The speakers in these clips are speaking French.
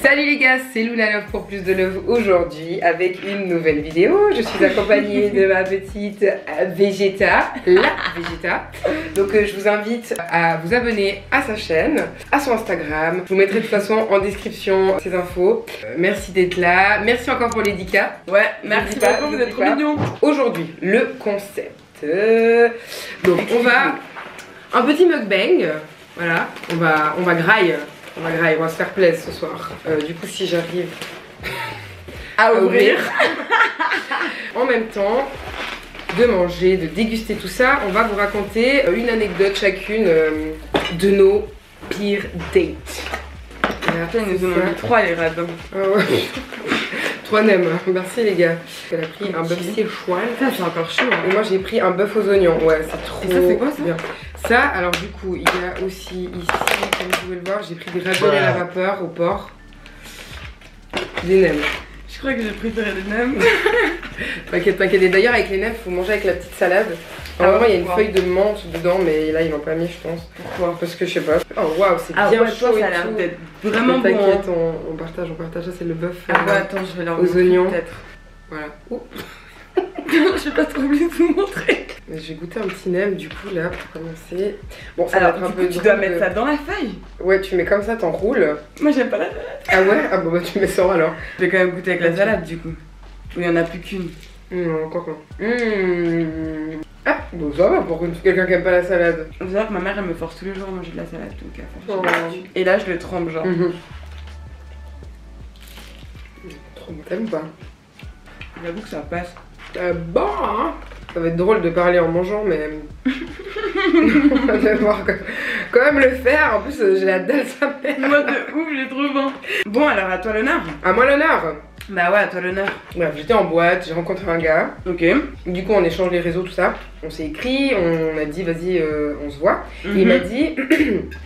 Salut les gars, c'est Luna Love pour plus de love aujourd'hui avec une nouvelle vidéo. Je suis accompagnée de ma petite Vegeta, la Vegeta. Donc je vous invite à vous abonner à sa chaîne, à son Instagram. Je vous mettrai de toute façon en description ces infos. Merci d'être là, merci encore pour les 10K. Ouais, merci beaucoup, vous êtes trop mignons. Aujourd'hui, le concept. Donc on va... Un petit mukbang, voilà, on va graille. On va se faire plaisir ce soir. Du coup, si j'arrive à ouvrir, en même temps de manger, de déguster tout ça, on va vous raconter une anecdote chacune de nos pires dates. Attends, ils nous en ont mis 3 les radons. Ah ouais. 3 nems, merci les gars. Elle a pris un bœuf Sichuan. Ça c'est encore chaud. Et moi j'ai pris un bœuf aux oignons. Ouais, c'est trop. Et ça c'est quoi ça bien. Ça, alors du coup, il y a aussi ici, comme vous pouvez le voir, j'ai pris des raviolis à la vapeur au porc. Des nems. Je crois que j'ai préféré les nems. T'inquiète, t'inquiète. Et d'ailleurs, avec les nems, il faut manger avec la petite salade. Normalement, il y a une feuille de menthe dedans, mais là, ils l'ont pas mis, je pense. Pourquoi? Parce que je sais pas. Oh waouh, c'est bien ouais, chaud. Ça a l'air d'être vraiment bon. T'inquiète, on partage. Ça, c'est le bœuf ouais, attends, je vais leur aux oignons. Peut-être. Voilà. Oh. Je vais pas trop oublier de vous montrer. Je vais goûter un petit nem du coup là pour commencer. Bon, ça alors, va être un du peu coup, tu dois mettre ça dans la feuille. Ouais, tu mets comme ça, t'enroules. Moi j'aime pas la salade. Ah ouais? Ah bon bah tu mets ça alors. Je vais quand même goûter avec la salade du coup. Où il y en a plus qu'une. Non, encore pas. Ah, bon ça va pour quelqu'un qui aime pas la salade. Vous savez que ma mère elle me force tous les jours à manger de la salade donc Oh. Et là je le trempe genre. Trop bon, t'aimes ou pas? J'avoue que ça passe. Bon, hein. Ça va être drôle de parler en mangeant, mais on va devoir quand même le faire. En plus, j'ai la dalle sa mère. Moi de ouf, j'ai trop faim. Bon, alors à toi l'honneur. À moi l'honneur. Bah ouais, à toi l'honneur. Ouais, j'étais en boîte, j'ai rencontré un gars. Ok. Du coup, on échange les réseaux, tout ça. On s'est écrit, on a dit, vas-y, on se voit. Et il m'a dit,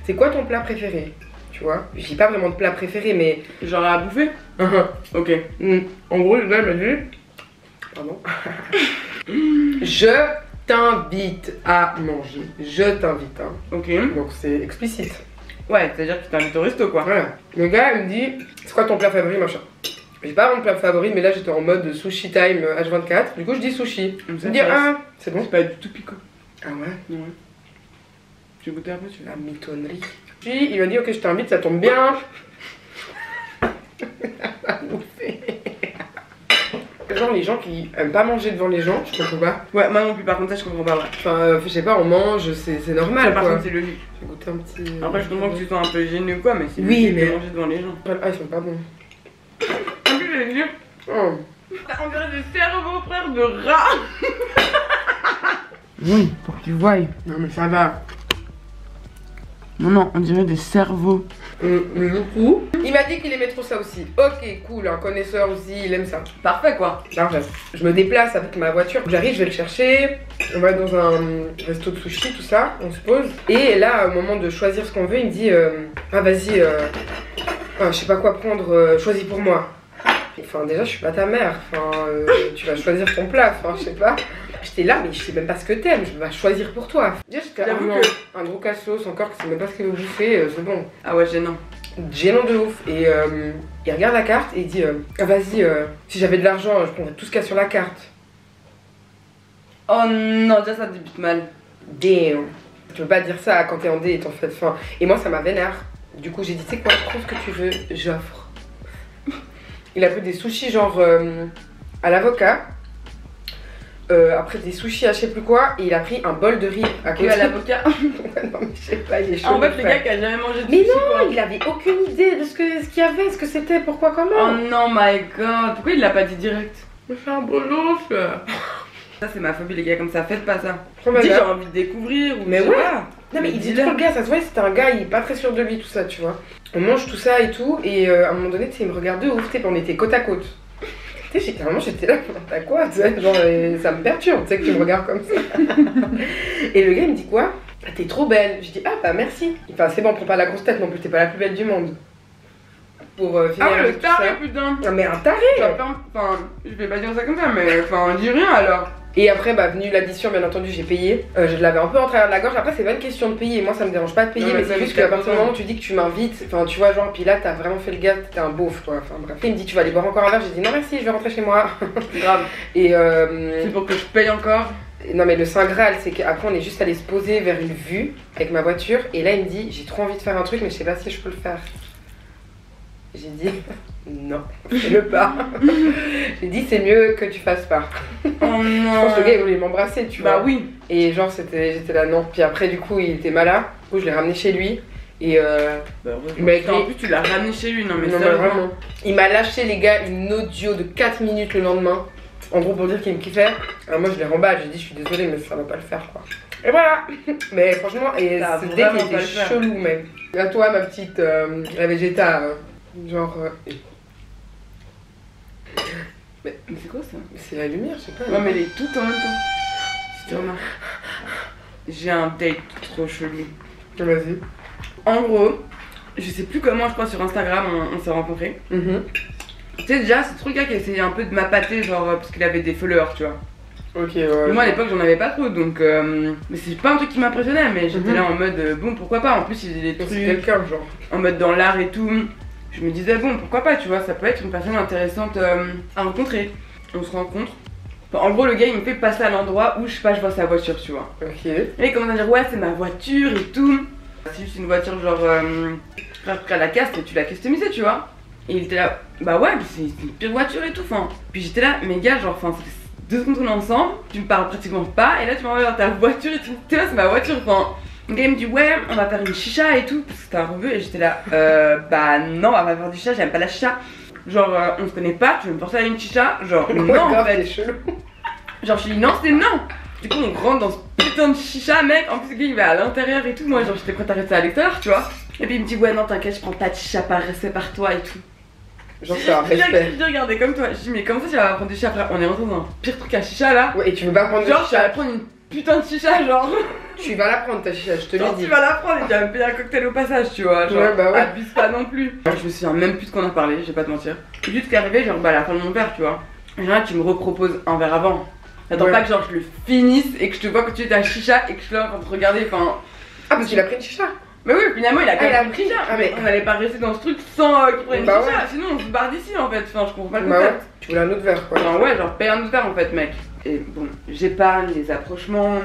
c'est quoi ton plat préféré? Tu vois, j'ai pas vraiment de plat préféré, mais. Genre à bouffer? Ok. En gros, le gars m'a dit. Pardon. Je t'invite à manger. Je t'invite. Hein. Ok. Donc c'est explicite. Ouais, c'est-à-dire que tu t'invites au resto quoi. Voilà. Le gars il me dit, c'est quoi ton plat favori machin. J'ai pas vraiment de plat favori, mais là j'étais en mode sushi time H24. Du coup je dis sushi. Il me dit ah, c'est bon. C'est pas du tout piquant. Ah ouais. Ouais. Tu veux goûter un peu tu veux? La mitonnerie. Puis il m'a dit ok je t'invite, ça tombe bien. Genre les gens qui aiment pas manger devant les gens, je comprends pas. Ouais, moi non plus, par contre ça je comprends pas, ouais. Enfin, je sais pas, on mange, c'est normal. Ça, par quoi. contre c'est logique. Je vais goûter un petit. Après je comprends que tu sois un peu gêné ou quoi, mais c'est oui, logique mais de manger devant les gens. Ah, ils sont pas bons. En plus j'allais dire. Oh. On dirait des cerveaux frères de rat. Oui, pour que tu voies. Non mais ça va. Non, on dirait des cerveaux. Du coup, il m'a dit qu'il aimait trop ça aussi. Ok, cool, un connaisseur aussi, il aime ça. Parfait quoi. Parfait. Je me déplace avec ma voiture, j'arrive, je vais le chercher. On va dans un resto de sushi, tout ça, on se pose. Et là, au moment de choisir ce qu'on veut, il me dit ah vas-y, je sais pas quoi prendre, choisis pour moi. Enfin déjà je suis pas ta mère, enfin tu vas choisir ton plat, enfin je sais pas. J'étais là mais je sais même pas ce que t'aimes, je vais choisir pour toi. Déjà j'étais un gros casse-sauce encore qui sait même pas ce qu'il veut bouffer, c'est bon. Ah ouais gênant. Gênant de ouf. Et il regarde la carte et il dit ah vas-y, si j'avais de l'argent je prendrais tout ce qu'il y a sur la carte. Oh non, déjà ça débute mal. Damn. Tu peux pas dire ça quand t'es en date en fait, enfin. Et moi ça m'a vénère. Du coup j'ai dit tu sais quoi, prends ce que tu veux, j'offre. Il a pris des sushis genre à l'avocat. Après des sushis à je sais plus quoi. Et il a pris un bol de riz à côté. À l'avocat. Non mais je sais pas, il est chaud. En fait le gars qui a jamais mangé de mais sushi. non, quoi. il avait aucune idée de ce qu'il y avait, ce que c'était, pourquoi, comment. Oh non my god. Pourquoi il l'a pas dit direct? Mais c'est un bolos. Ça c'est ma phobie les gars, comme ça faites pas ça. Dis j'ai envie de découvrir ou mais je sais ouais. pas. Non mais il dit trop le gars, ça se voit c'était un gars, il est pas très sûr de lui tout ça tu vois. On mange tout ça et tout et à un moment donné tu sais il me regarde de ouf, on était côte à côte. Tu sais vraiment j'étais là, t'as quoi tu sais, genre ça me perturbe tu sais que tu me regardes comme ça. Et le gars il me dit quoi? Ah, t'es trop belle. Je dis ah bah merci. Enfin c'est bon, prends pas la grosse tête non plus, t'es pas la plus belle du monde. Pour finir ah ouais, le avec tout taré ça. putain. Non mais un taré. Enfin, je vais pas dire ça comme ça mais enfin dis rien alors. Et après, bah, venue l'addition, bien entendu, j'ai payé. Je l'avais un peu en travers de la gorge. Après, c'est pas une question de payer. Moi, ça me dérange pas de payer, mais c'est juste qu'à partir du moment où tu dis que tu m'invites, enfin, tu vois, genre, puis là, t'as vraiment fait le gars, t'es un beauf, quoi. Enfin, bref. Il me dit, tu vas aller boire encore un verre. J'ai dit, non, merci, je vais rentrer chez moi. Grave. Et c'est pour que je paye encore. non, mais le Saint Graal, c'est qu'après, on est juste allé se poser vers une vue avec ma voiture. Et là, il me dit, j'ai trop envie de faire un truc, mais je sais pas si je peux le faire. J'ai dit non, fais-le pas. J'ai dit c'est mieux que tu fasses pas. Oh non. Je pense que le gars il voulait m'embrasser, tu vois. Bah oui. Et genre j'étais là non. Puis après du coup il était malade. Du coup je l'ai ramené chez lui. Et bah, ouais, en plus tu l'as ramené chez lui, non mais non, vraiment. Il m'a lâché les gars une audio de 4 minutes le lendemain. En gros pour dire qu'il me kiffait. Alors moi je l'ai remballe, j'ai dit je suis désolée mais ça va pas le faire quoi. Et voilà. Mais franchement, et ce date il était chelou même. À toi ma petite la Vegeta. Genre. Mais c'est quoi ça? C'est la lumière, je sais pas. Ouais, mais elle est toute en même temps. Si tu remarques. J'ai un date trop chelou. Vas-y. En gros, je sais plus comment, je crois sur Instagram on s'est rencontrés. Tu sais, déjà, c'est trop le gars qui essayait un peu de m'appâter, genre parce qu'il avait des followers, tu vois. Ok, ouais. Moi à l'époque j'en avais pas trop donc. Mais c'est pas un truc qui m'impressionnait, mais j'étais là en mode bon, pourquoi pas. En plus, il faisait des trucs. Quelqu'un, genre. En mode dans l'art et tout. Je me disais bon pourquoi pas, tu vois, ça peut être une personne intéressante à rencontrer. On se rencontre. Enfin, en gros le gars il me fait passer à l'endroit où je sais pas, je vois sa voiture, tu vois. Ok. Et il commence à dire ouais c'est ma voiture et tout. C'est juste une voiture genre à la casse, tu l'as customisée, tu vois. Et il était là bah ouais mais c'est une pire voiture et tout. Enfin, puis j'étais là mais gars genre enfin c'est 2 secondes qu'on est ensemble, tu me parles pratiquement pas et là tu m'envoies dans ta voiture et tu me dis là c'est ma voiture. Enfin, le gars il me dit ouais on va faire une chicha et tout parce que c'était un rebeu et j'étais là bah non on va pas faire du chicha, j'aime pas la chicha. Genre on se connaît pas, tu veux me forcer à une chicha? Genre non en fait. Chelou. Genre je lui dis non c'est non. Du coup on rentre dans ce putain de chicha mec, en plus le gars il va à l'intérieur et tout, moi genre j'étais prête à rester à l'extérieur tu vois. Et puis il me dit ouais non t'inquiète je prends pas de chicha par respect par toi et tout. Genre c'est un respect. Je regardais comme toi, je dis mais comment ça tu vas prendre du chicha après? On est rentré dans un pire truc à chicha là. Ouais et tu veux pas prendre de genre chicha? Genre prendre une putain de chicha genre. Tu vas la prendre ta chicha, je te l'ai dit. Tu vas la prendre et tu vas me payer un cocktail au passage, tu vois. Genre, ouais, bah ouais. Abuse pas non plus. Je me souviens même plus de qu'on a parlé, je vais pas te mentir. Juste qu'est arrivé, genre, bah, à la fin de mon verre, tu vois. Et là, tu me reproposes un verre avant. T'attends pas que genre je le finisse et que je te vois que tu étais à chicha et que je suis là en train de te regarder, enfin. Ah, parce qu'il a pris une chicha? Mais oui, finalement, il a quand même pris une chicha. Ah, mais on allait pas rester dans ce truc sans qu'il prenne une bah chicha, ouais. sinon on se barre d'ici en fait. Enfin, je comprends pas le bah concept. ouais. Tu voulais un autre verre quoi. Enfin, ouais, genre, paye un autre verre en fait, mec. Et bon, j'épargne les approchements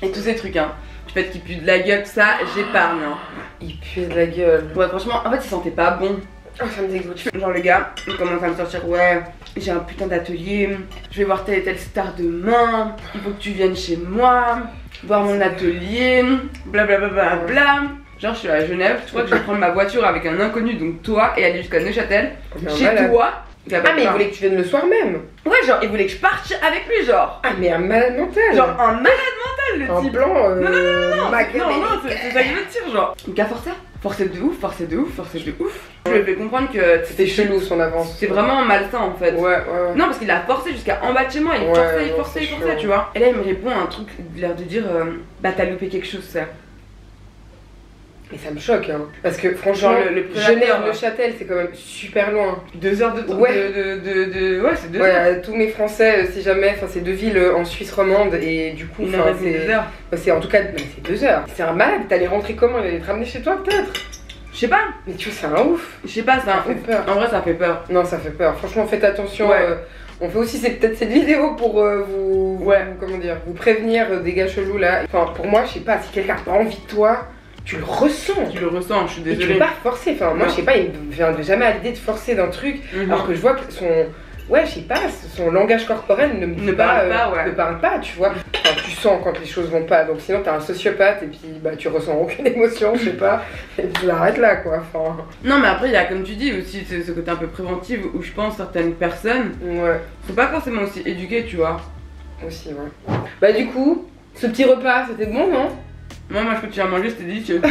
et tous ces trucs, hein. Du fait qu'il pue de la gueule, tout ça, j'épargne. Hein. Il pue de la gueule. Ouais, franchement, en fait, il sentait pas bon. Oh, ça me dégoûte. Genre, le gars, il commence à me sortir, ouais, j'ai un putain d'atelier, je vais voir telle et telle star demain, il faut que tu viennes chez moi, voir mon atelier, blablabla. Bla, bla, bla. Genre, je suis à Genève, je crois que je vais prendre ma voiture avec un inconnu, donc toi, et aller jusqu'à Neuchâtel, chez toi. Ah, mais il voulait que tu viennes le soir même. Ouais, genre, il voulait que je parte avec lui, genre. Ah, mais un malade mental. Genre, un malade mental, le un type. blanc, non, c'est ça que je veux dire, genre. Donc, à forcer de ouf. Je lui ai fait comprendre que c'était chelou son avance. C'est vraiment malsain en fait. Ouais. Non, parce qu'il a forcé jusqu'à en bas de chez moi, il forçait, tu vois. Et là, il me répond un truc, l'air de dire bah, t'as loupé quelque chose, ça. Mais ça me choque, hein. Parce que franchement, Genève-Neuchâtel, c'est quand même super loin. 2 heures de temps. Ouais, ouais c'est 2 heures. Ouais, tous mes Français, si jamais, enfin, c'est 2 villes en Suisse romande et du coup, c'est en tout cas, c'est 2 heures. C'est un malade, t'allais rentrer comment? Il allait te ramener chez toi peut-être? Je sais pas. Mais tu vois, c'est un ouf. Je sais pas, c'est un ouf. Peur. En vrai, ça fait peur. Non, ça fait peur. Franchement, faites attention. Ouais. On fait aussi peut-être cette vidéo pour comment dire, vous prévenir des gars chelous là. Enfin, pour moi, je sais pas, si quelqu'un n'a pas envie de toi, tu le ressens. Tu le ressens, je suis désolée. Et tu peux pas forcer. Enfin, moi, je sais pas, il me viendrait jamais à l'idée de forcer d'un truc, alors que je vois que ouais, je sais pas, son langage corporel ne parle pas, tu vois. Enfin, tu sens quand les choses vont pas, donc sinon t'es un sociopathe et puis bah tu ressens aucune émotion, je sais pas, et puis tu l'arrêtes là quoi. Enfin... Non, mais après, il y a comme tu dis aussi ce côté un peu préventif où je pense certaines personnes sont pas forcément aussi éduquées, tu vois. Aussi, ouais. Bah, du coup, ce petit repas c'était bon, non? Moi, je peux te faire manger, c'était délicieux.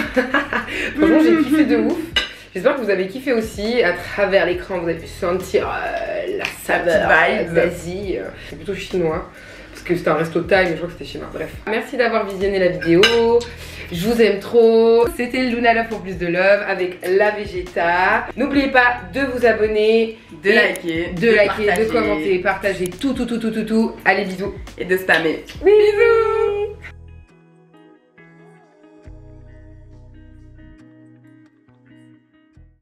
Franchement, j'ai kiffé de ouf. J'espère que vous avez kiffé aussi, à travers l'écran, vous avez pu sentir la saveur d'Asie. C'est plutôt chinois, parce que c'était un resto thaï, mais je crois que c'était chinois. Bref. Merci d'avoir visionné la vidéo. Je vous aime trop. C'était Luna Love pour plus de love avec la Vegeta. N'oubliez pas de vous abonner, de liker, de commenter, partager tout. Allez, bisous. Et de spammer. Bisous.